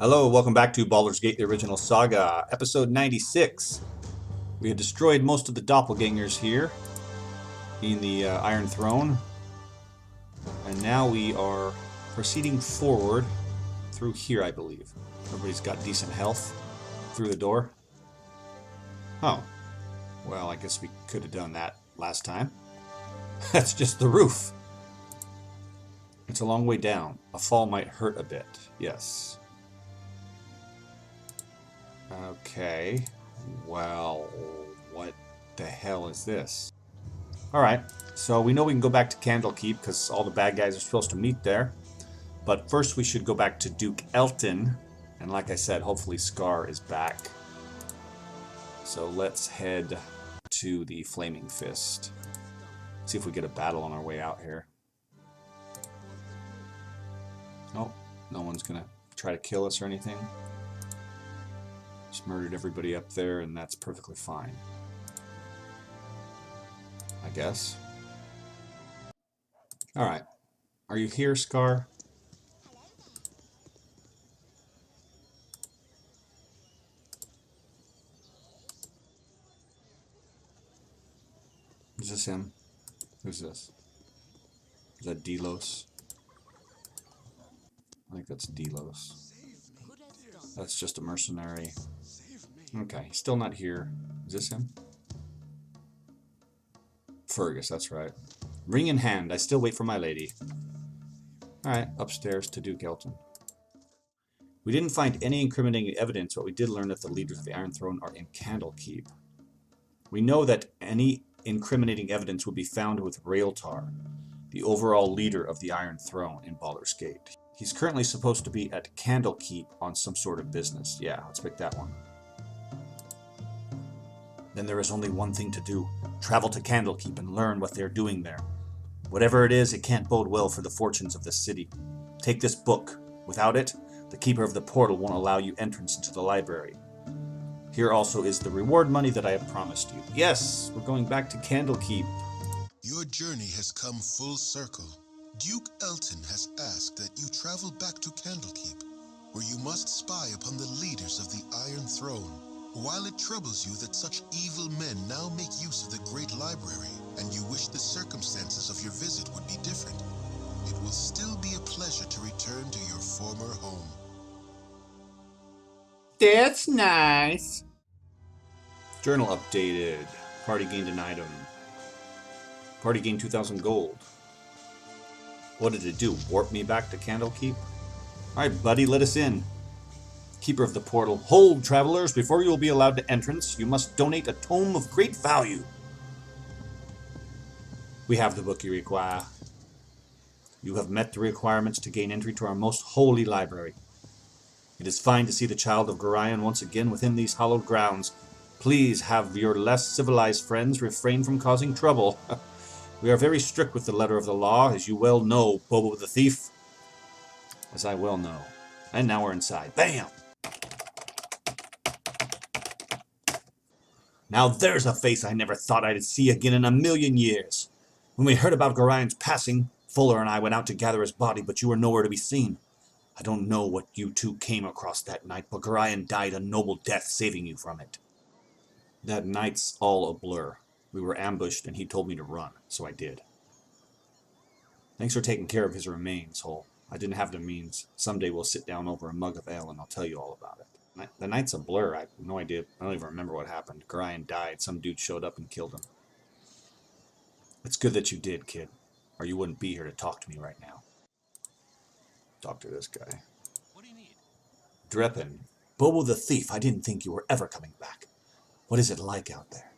Hello, welcome back to Baldur's Gate, the original Saga, episode 96. We had destroyed most of the doppelgangers here in the Iron Throne, and now we are proceeding forward through here, I believe. Everybody's got decent health through the door. Oh, well, I guess we could have done that last time. That's just the roof. It's a long way down. A fall might hurt a bit, yes. Okay, well, what the hell is this? Alright, so we know we can go back to Candlekeep because all the bad guys are supposed to meet there. But first we should go back to Duke Eltan. And like I said, hopefully Scar is back. So let's head to the Flaming Fist. See if we get a battle on our way out here. Nope, no one's gonna try to kill us or anything. Just murdered everybody up there, and that's perfectly fine. I guess. Alright. Are you here, Scar? Is this him? Who's this? Is that Delos? I think that's Delos. That's just a mercenary. Okay, he's still not here. Is this him? Fergus, that's right. Ring in hand, I still wait for my lady. Alright, upstairs to Duke Eltan. We didn't find any incriminating evidence, but we did learn that the leaders of the Iron Throne are in Candlekeep. We know that any incriminating evidence would be found with Reiltar, the overall leader of the Iron Throne in Baldur's Gate. He's currently supposed to be at Candlekeep on some sort of business. Yeah, let's pick that one. Then there is only one thing to do. Travel to Candlekeep and learn what they're doing there. Whatever it is, it can't bode well for the fortunes of this city. Take this book. Without it, the keeper of the portal won't allow you entrance into the library. Here also is the reward money that I have promised you. Yes, we're going back to Candlekeep. Your journey has come full circle. Duke Eltan has asked that you travel back to Candlekeep, where you must spy upon the leaders of the Iron Throne. While it troubles you that such evil men now make use of the Great Library, and you wish the circumstances of your visit would be different, it will still be a pleasure to return to your former home. That's nice. Journal updated. Party gained an item. Party gained 2,000 gold. What did it do? Warp me back to Candlekeep? Alright, buddy, let us in. Keeper of the portal. Hold, travelers. Before you will be allowed to entrance, you must donate a tome of great value. We have the book you require. You have met the requirements to gain entry to our most holy library. It is fine to see the child of Gorion once again within these hallowed grounds. Please have your less civilized friends refrain from causing trouble. We are very strict with the letter of the law, as you well know, Bobo the thief. As I well know. And now we're inside. Bam! Now there's a face I never thought I'd see again in a million years. When we heard about Gorion's passing, Fuller and I went out to gather his body, but you were nowhere to be seen. I don't know what you two came across that night, but Gorion died a noble death saving you from it. That night's all a blur. We were ambushed and he told me to run, so I did. Thanks for taking care of his remains, Hull. I didn't have the means. Someday we'll sit down over a mug of ale and I'll tell you all about it. The night's a blur. I have no idea. I don't even remember what happened. Gorion died. Some dude showed up and killed him. It's good that you did, kid. Or you wouldn't be here to talk to me right now. Talk to this guy. What do you need? Dreppin. Bobo the thief. I didn't think you were ever coming back. What is it like out there?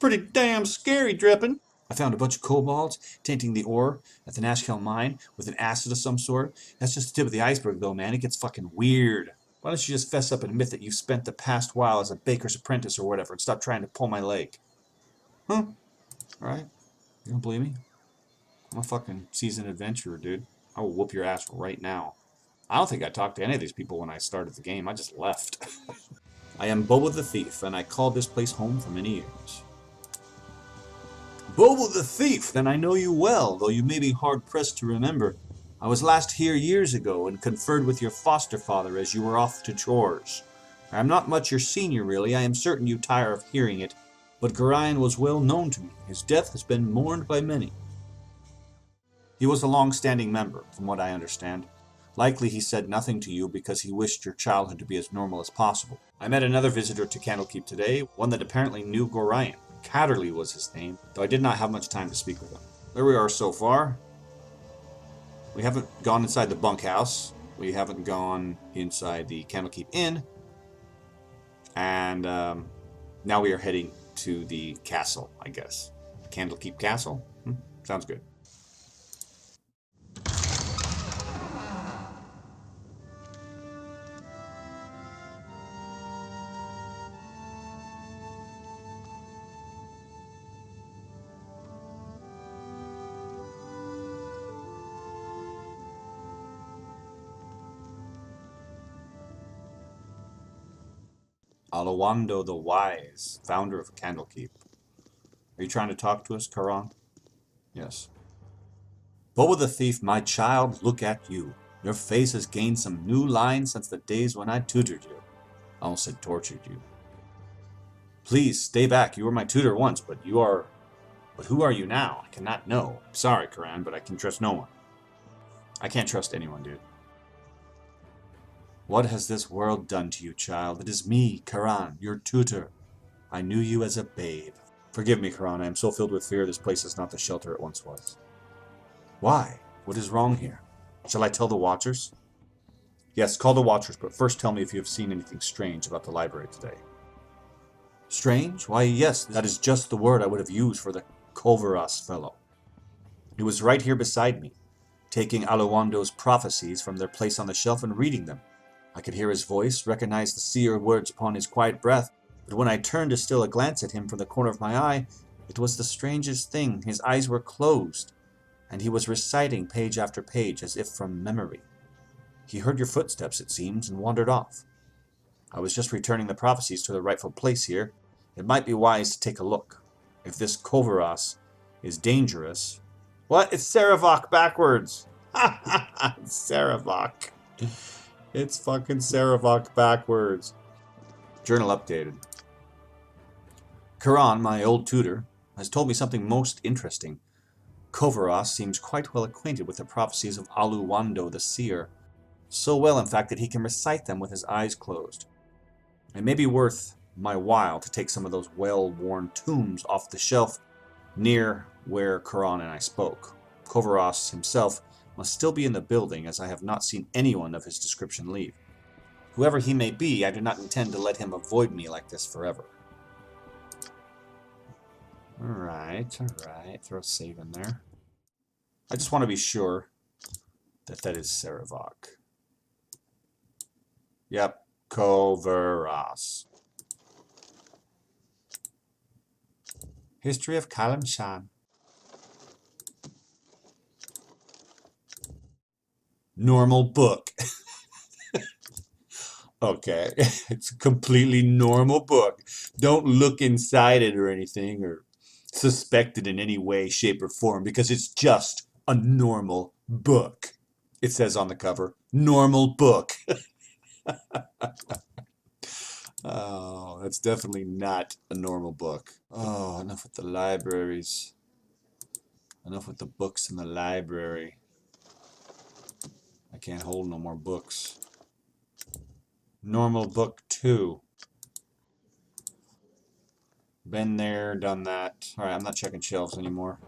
Pretty damn scary, Dreppin. I found a bunch of kobolds tainting the ore at the Nashkel mine with an acid of some sort. That's just the tip of the iceberg, though, man. It gets fucking weird. Why don't you just fess up and admit that you spent the past while as a baker's apprentice or whatever and stop trying to pull my leg? Huh? Alright. You don't believe me? I'm a fucking seasoned adventurer, dude. I will whoop your ass right now. I don't think I talked to any of these people when I started the game. I just left. I am Bobo the Thief, and I called this place home for many years. Bobo the Thief! Then I know you well, though you may be hard-pressed to remember. I was last here years ago and conferred with your foster father as you were off to chores. I am not much your senior, really. I am certain you tire of hearing it, but Gorion was well known to me. His death has been mourned by many. He was a long-standing member, from what I understand. Likely he said nothing to you because he wished your childhood to be as normal as possible. I met another visitor to Candlekeep today, one that apparently knew Gorion. Catterley was his name, though I did not have much time to speak with him. There we are so far. We haven't gone inside the bunkhouse. We haven't gone inside the Candlekeep Inn. And now we are heading to the castle, I guess. Candlekeep Castle? Sounds good. Alawando the Wise, founder of Candlekeep. Are you trying to talk to us, Karan? Yes. Bobo the Thief, my child, look at you. Your face has gained some new lines since the days when I tutored you. I almost said tortured you. Please, stay back. You were my tutor once, but you are... But who are you now? I cannot know. Sorry, Karan, but I can trust no one. I can't trust anyone, dude. What has this world done to you, child? It is me, Karan, your tutor. I knew you as a babe. Forgive me, Karan. I am so filled with fear this place is not the shelter it once was. Why? What is wrong here? Shall I tell the Watchers? Yes, call the Watchers, but first tell me if you have seen anything strange about the library today. Strange? Why, yes, that is just the word I would have used for the Kovaras fellow. He was right here beside me, taking Alawando's prophecies from their place on the shelf and reading them. I could hear his voice, recognize the seer words upon his quiet breath, but when I turned to steal a glance at him from the corner of my eye, it was the strangest thing. His eyes were closed, and he was reciting page after page as if from memory. He heard your footsteps, it seems, and wandered off. I was just returning the prophecies to their rightful place here. It might be wise to take a look. If this Kovaras is dangerous... What? It's Saravok backwards! Ha ha ha! Saravok. It's fucking Saravok backwards. Journal updated. Karan, my old tutor, has told me something most interesting. Kovaras seems quite well acquainted with the prophecies of Aluwando the seer. So well, in fact, that he can recite them with his eyes closed. It may be worth my while to take some of those well-worn tombs off the shelf near where Karan and I spoke. Kovaras himself must still be in the building, as I have not seen anyone of his description leave. Whoever he may be, I do not intend to let him avoid me like this forever. Alright. Throw a save in there. I just want to be sure that that is Saravok. Yep, Kovaras. History of Kalimshan. Normal book. Okay, it's a completely normal book. Don't look inside it or anything, or suspect it in any way, shape, or form, because it's just a normal book. It says on the cover, normal book. Oh, that's definitely not a normal book. Oh, enough with the libraries. Enough with the books in the library. I can't hold no more books. Normal book 2. Been there, done that. Alright, I'm not checking shelves anymore.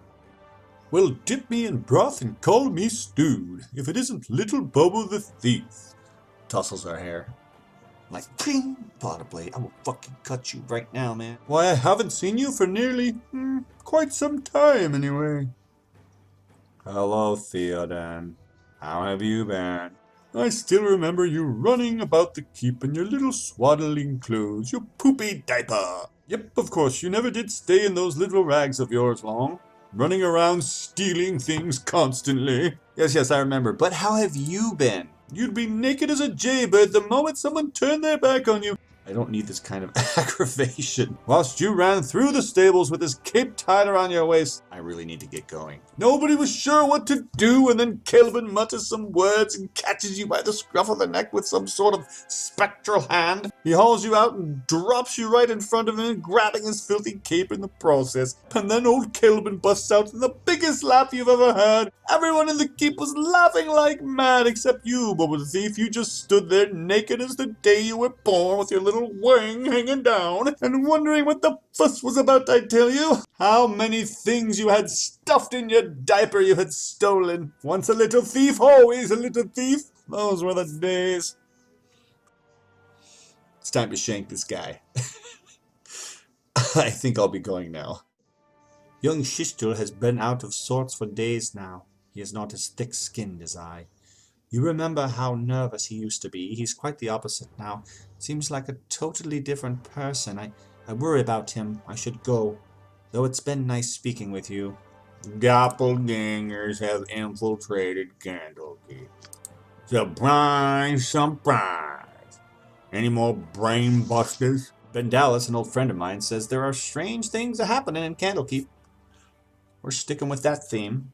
Well, dip me in broth and call me stewed, if it isn't little Bobo the Thief. Tussles her hair. Like, ping, bought a blade. I will fucking cut you right now, man. Why, I haven't seen you for nearly, quite some time, anyway. Hello, Theodan. How have you been? I still remember you running about the keep in your little swaddling clothes, your poopy diaper. Yep, of course, you never did stay in those little rags of yours long. Running around stealing things constantly. Yes, I remember. But how have you been? You'd be naked as a jaybird the moment someone turned their back on you. I don't need this kind of aggravation. Whilst you ran through the stables with this cape tied around your waist, I really need to get going. Nobody was sure what to do, and then Calebin mutters some words and catches you by the scruff of the neck with some sort of spectral hand. He hauls you out and drops you right in front of him, grabbing his filthy cape in the process. And then old Calebin busts out in the biggest laugh you've ever heard. Everyone in the keep was laughing like mad, except you, Bobo the Thief. You just stood there naked as the day you were born, with your little wing hanging down, and wondering what the fuss was about, I tell you. How many things you had stuffed in your diaper you had stolen. Once a little thief, always a little thief. Those were the days. It's time to shank this guy. I think I'll be going now. Young Shishtul has been out of sorts for days now. He is not as thick-skinned as I. You remember how nervous he used to be. He's quite the opposite now. Seems like a totally different person. I worry about him. I should go. Though it's been nice speaking with you. Doppelgangers have infiltrated Candlekeep. Surprise, surprise. Any more brain busters? Ben Dallas, an old friend of mine, says there are strange things happening in Candlekeep. We're sticking with that theme.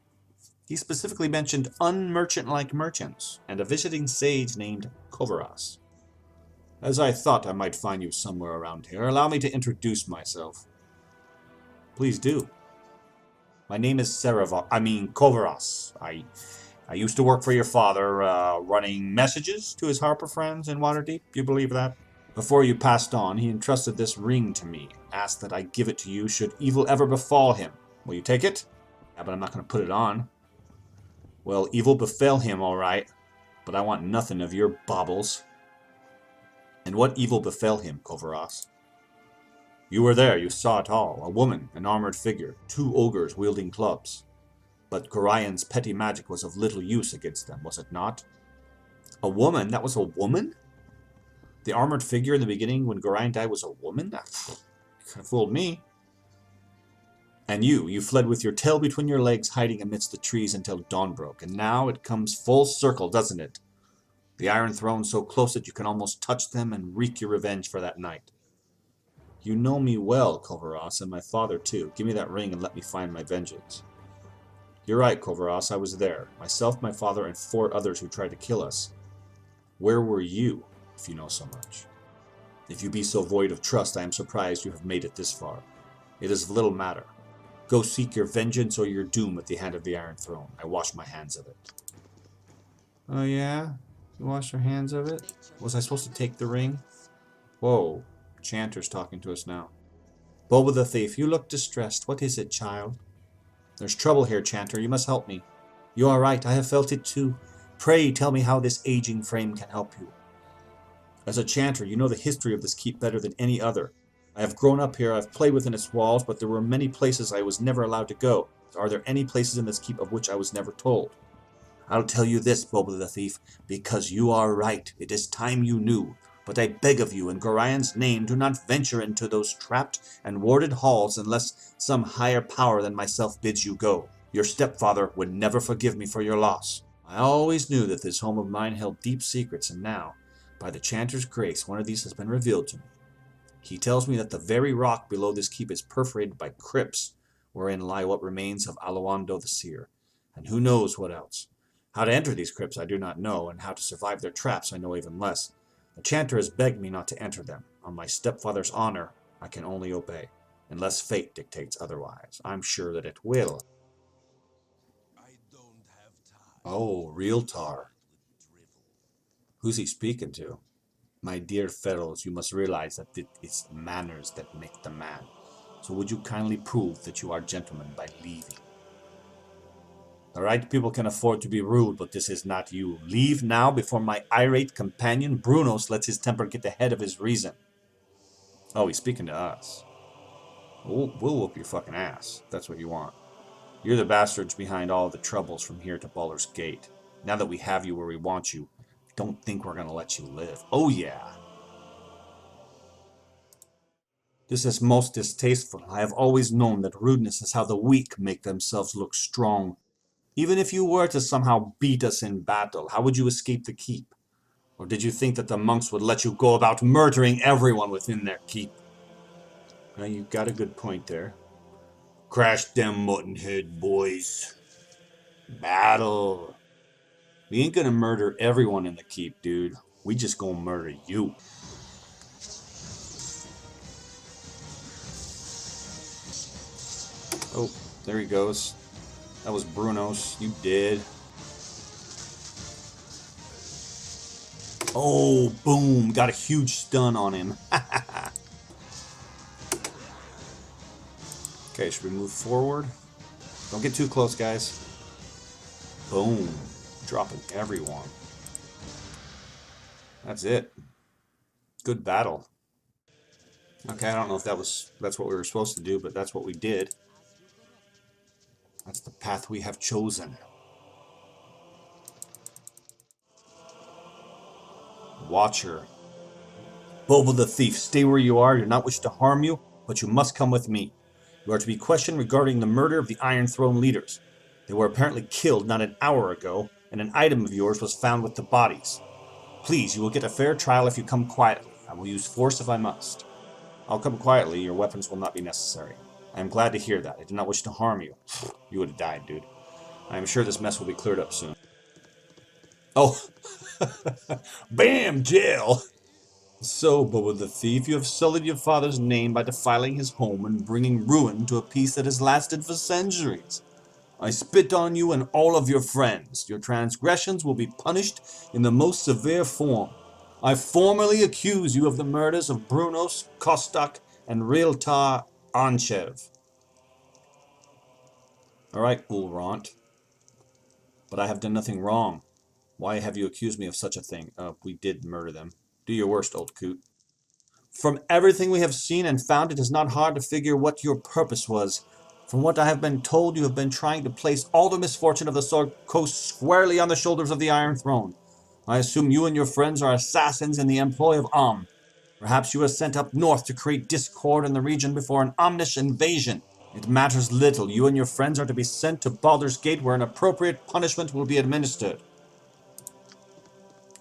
He specifically mentioned unmerchant-like merchants, and a visiting sage named Kovaras. As I thought I might find you somewhere around here, allow me to introduce myself. Please do. My name is Kovaras. I used to work for your father, running messages to his harper friends in Waterdeep. You believe that? Before you passed on, he entrusted this ring to me, asked that I give it to you should evil ever befall him. Will you take it? Yeah, but I'm not going to put it on. Well, evil befell him, all right, but I want nothing of your baubles. And what evil befell him, Kovaras? You were there, you saw it all. A woman, an armored figure, 2 ogres wielding clubs. But Gorian's petty magic was of little use against them, was it not? A woman? That was a woman? The armored figure in the beginning when Gorian died was a woman? That could have fooled me. And you fled with your tail between your legs, hiding amidst the trees until dawn broke. And now it comes full circle, doesn't it? The Iron Throne so close that you can almost touch them and wreak your revenge for that night. You know me well, Kovaras, and my father too. Give me that ring and let me find my vengeance. You're right, Kovaras, I was there. Myself, my father, and 4 others who tried to kill us. Where were you, if you know so much? If you be so void of trust, I am surprised you have made it this far. It is of little matter. Go seek your vengeance or your doom at the hand of the Iron Throne. I wash my hands of it. Oh yeah? You wash your hands of it? Was I supposed to take the ring? Whoa. Chanter's talking to us now. Bobo the Thief, you look distressed. What is it, child? There's trouble here, Chanter. You must help me. You are right. I have felt it too. Pray tell me how this aging frame can help you. As a Chanter, you know the history of this keep better than any other. I have grown up here, I've played within its walls, but there were many places I was never allowed to go. Are there any places in this keep of which I was never told? I'll tell you this, Bobo the Thief, because you are right. It is time you knew. But I beg of you, in Gorian's name, do not venture into those trapped and warded halls unless some higher power than myself bids you go. Your stepfather would never forgive me for your loss. I always knew that this home of mine held deep secrets, and now, by the Chanter's grace, one of these has been revealed to me. He tells me that the very rock below this keep is perforated by crypts, wherein lie what remains of Aloando the Seer, and who knows what else. How to enter these crypts I do not know, and how to survive their traps I know even less. The Chanter has begged me not to enter them. On my stepfather's honor, I can only obey, unless fate dictates otherwise. I'm sure that it will. Oh, Reiltar. Who's he speaking to? My dear fellows, you must realize that it is manners that make the man. So would you kindly prove that you are gentlemen by leaving? The right people can afford to be rude, but this is not you. Leave now before my irate companion Brunos lets his temper get ahead of his reason. Oh, he's speaking to us. We'll whoop your fucking ass. That's what you want. You're the bastards behind all the troubles from here to Baldur's Gate. Now that we have you where we want you, don't think we're going to let you live. Oh yeah. This is most distasteful. I have always known that rudeness is how the weak make themselves look strong. Even if you were to somehow beat us in battle, how would you escape the keep? Or did you think that the monks would let you go about murdering everyone within their keep? Now, you got a good point there. Crash them muttonhead boys. Battle. We ain't gonna murder everyone in the keep, dude. We just gonna murder you. Oh, there he goes. That was Bruno's. You did. Oh, boom. Got a huge stun on him. Okay, should we move forward? Don't get too close, guys. Boom. Dropping everyone. That's it. Good battle. Okay, I don't know if that's what we were supposed to do, but that's what we did. That's the path we have chosen. Watcher. Bobo the thief, stay where you are. I do not wish to harm you, but you must come with me. You are to be questioned regarding the murder of the Iron Throne leaders. They were apparently killed not an hour ago, and an item of yours was found with the bodies. Please, you will get a fair trial if you come quietly. I will use force if I must. I'll come quietly. Your weapons will not be necessary. I am glad to hear that. I do not wish to harm you. You would have died, dude. I am sure this mess will be cleared up soon. Oh! Bam! Jail! So, Bobo the thief, you have sullied your father's name by defiling his home and bringing ruin to a peace that has lasted for centuries. I spit on you and all of your friends. Your transgressions will be punished in the most severe form. I formally accuse you of the murders of Brunos, Kostak, and Reiltar Anchev. Alright, Ulrant. But I have done nothing wrong. Why have you accused me of such a thing? We did murder them. Do your worst, old coot. From everything we have seen and found, it is not hard to figure what your purpose was. From what I have been told, you have been trying to place all the misfortune of the Sword Coast squarely on the shoulders of the Iron Throne. I assume you and your friends are assassins in the employ of Perhaps you were sent up north to create discord in the region before an Omnish invasion. It matters little. You and your friends are to be sent to Baldur's Gate, where an appropriate punishment will be administered.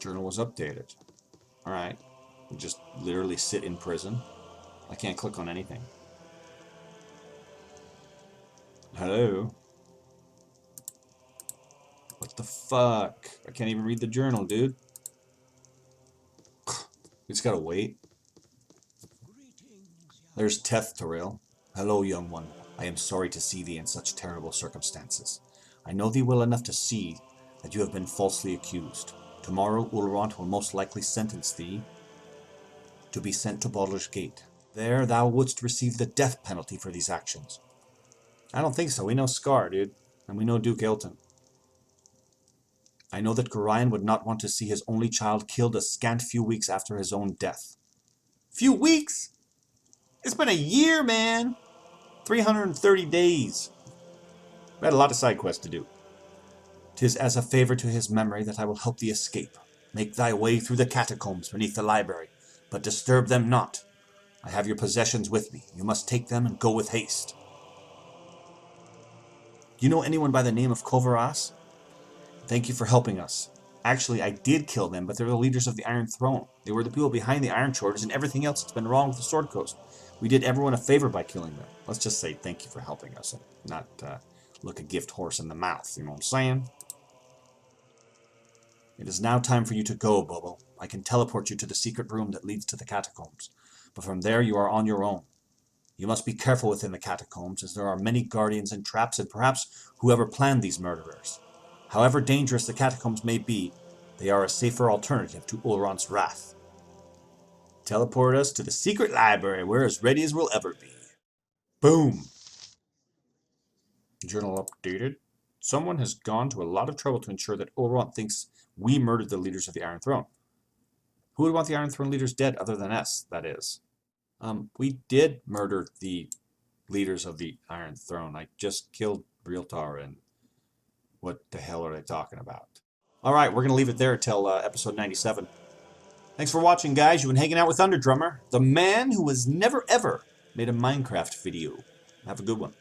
Journal was updated. Alright. Just literally sit in prison. I can't click on anything. Hello? What the fuck? I can't even read the journal, dude. You just gotta wait. There's Teth Terrell. Hello, young one. I am sorry to see thee in such terrible circumstances. I know thee well enough to see that you have been falsely accused. Tomorrow, Ulrant will most likely sentence thee to be sent to Baldur's Gate. There thou wouldst receive the death penalty for these actions. I don't think so. We know Scar, dude. And we know Duke Eltan. I know that Gorion would not want to see his only child killed a scant few weeks after his own death. Few weeks? It's been a year, man! 330 days. We had a lot of side quests to do. 'Tis as a favor to his memory that I will help thee escape. Make thy way through the catacombs beneath the library, but disturb them not. I have your possessions with me. You must take them and go with haste. Do you know anyone by the name of Kovaras? Thank you for helping us. Actually, I did kill them, but they're the leaders of the Iron Throne. They were the people behind the Iron Shortage and everything else that's been wrong with the Sword Coast. We did everyone a favor by killing them. Let's just say thank you for helping us and not look a gift horse in the mouth. You know what I'm saying? It is now time for you to go, Bobo. I can teleport you to the secret room that leads to the catacombs. But from there you are on your own. You must be careful within the catacombs, as there are many guardians and traps, and perhaps whoever planned these murderers. However dangerous the catacombs may be, they are a safer alternative to Ulrant's wrath. Teleport us to the secret library. We're as ready as we'll ever be. Boom! Journal updated. Someone has gone to a lot of trouble to ensure that Ulrant thinks we murdered the leaders of the Iron Throne. Who would want the Iron Throne leaders dead other than us, that is? We did murder the leaders of the Iron Throne. I just killed Reiltar, and what the hell are they talking about? Alright, we're going to leave it there until episode 97. Thanks for watching, guys. You've been hanging out with Underdrummer, the man who has never ever made a Minecraft video. Have a good one.